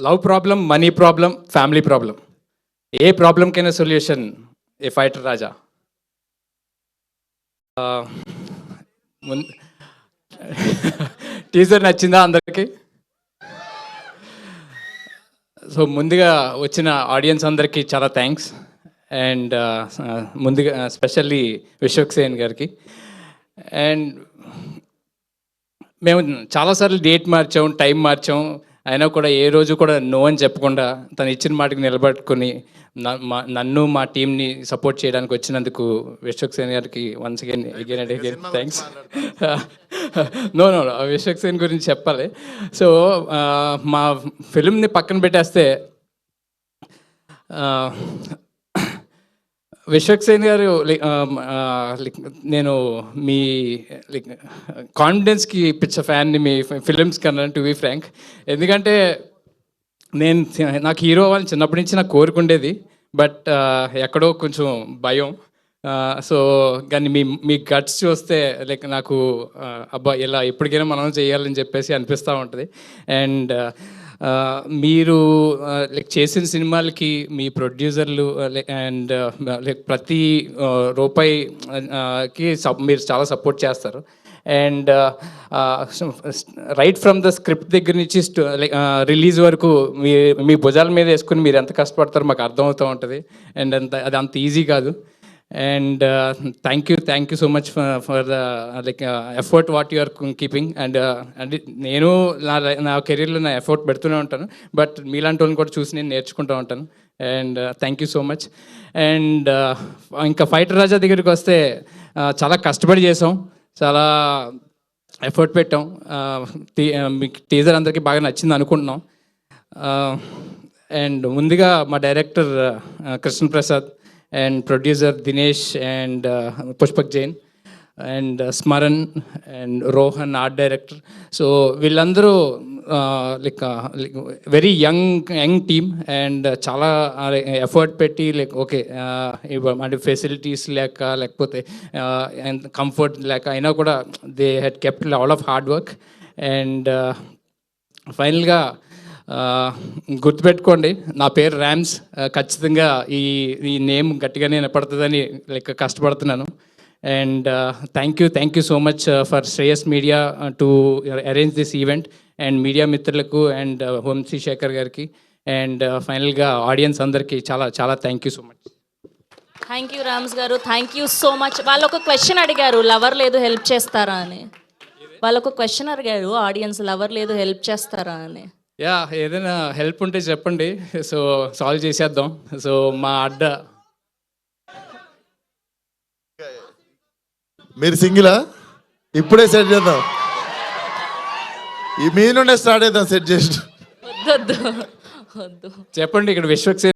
Love problem, money problem, family problem, ఏ ప్రాబ్లంకైనా solution a fighter Raja. Teaser నచ్చిందా అందరికీ? సో ముందుగా వచ్చిన ఆడియన్స్ అందరికీ చాలా థ్యాంక్స్. అండ్ ముందుగా స్పెషల్లీ విశ్వక్సేన్ గారికి. అండ్ మేము చాలాసార్లు డేట్ మార్చాం, టైం మార్చాం, అయినా కూడా ఏ రోజు కూడా నో అని చెప్పకుండా తను ఇచ్చిన మాటకి నిలబెట్టుకుని నన్ను మా టీంని సపోర్ట్ చేయడానికి వచ్చినందుకు విశ్వక్సేన్ గారికి once again and again thanks. No Vishwaksen గురించి చెప్పాలి. సో మా ఫిల్మ్ని పక్కన పెట్టేస్తే విశ్వక్సేన్ గారు నేను మీ కాన్ఫిడెన్స్కి పిచ్చ ఫ్యాన్ని మీ ఫిలిమ్స్ కన్నా, టు బీ ఫ్రాంక్. ఎందుకంటే నాకు హీరో అవ్వాలని చిన్నప్పటి నుంచి నాకు కోరుకుండేది, బట్ ఎక్కడో కొంచెం భయం. సో కానీ మీ గట్స్ చూస్తే నాకు అబ్బా ఇలా ఎప్పటికైనా మనం చేయాలని చెప్పేసి అనిపిస్తూ ఉంటుంది. అండ్ మీరు చేసిన సినిమాలకి మీ ప్రొడ్యూసర్లు అండ్ ప్రతి రూపాయికి మీరు చాలా సపోర్ట్ చేస్తారు. And right from the script దగ్గర నుంచి రిలీజ్ వరకు మీ భుజాల మీద వేసుకుని మీరు ఎంత కష్టపడతారో మాకు అర్థమవుతూ ఉంటుంది. అండ్ అది అంత ఈజీ కాదు. And thank you so much for the effort what you are keeping. And నేను నా కెరీర్లో నా ఎఫర్ట్ పెడుతూనే ఉంటాను, బట్ మీలాంటి వాళ్ళని కూడా చూసి నేను నేర్చుకుంటూ ఉంటాను. And thank you so much. And ఇంకా ఫైటర్ రాజా దగ్గరికి వస్తే చాలా కష్టపడి చేసాం, చాలా ఎఫర్ట్ పెట్టాం. మీకు టీజర్ అందరికీ బాగా నచ్చింది అనుకుంటున్నాం. అండ్ ముందుగా మా director Krishnaprasad and producer Dinesh and Pushpak Jain and Smaran and Rohan art director. So వీళ్ళందరూ వెరీ యంగ్ టీమ్ అండ్ చాలా ఎఫర్ట్ పెట్టి ఓకే అంటే ఫెసిలిటీస్ లేకపోతే కంఫర్ట్ లేక అయినా కూడా they had kept all of hard work. And ఫైనల్గా గుర్తుపెట్టుకోండి, నా పేరు ర్యామ్స్. ఖచ్చితంగా ఈ నేమ్ గట్టిగానే వినపడుతుందని కష్టపడుతున్నాను. And thank you so much for Shreyas media to arrange this event. And media మిత్రులకు అండ్ వంశీ శేఖర్ గారికి అండ్ ఫైనల్గా ఆడియన్స్ అందరికీ చాలా చాలా thank you so much. Thank you Rams garu, thank you so much. వాళ్ళు ఒక క్వశ్చన్ అడిగారు, లవర్ లేదు హెల్ప్ చేస్తారా అని. వాళ్ళు ఒక క్వశ్చన్ అడిగారు ఆడియన్స్, లవర్ లేదు హెల్ప్ చేస్తారా అని. యా, ఏదైనా హెల్ప్ ఉంటే చెప్పండి, సో సాల్వ్ చేసేద్దాం. సో మా అడ్డ మీరు సింగిలా? ఇప్పుడే సెట్ చేద్దాం, ఈ మీ నుండే స్టార్ట్ చేద్దాం సెట్ చేసి. వద్దు చెప్పండి. ఇక్కడ విశ్వక్సేన్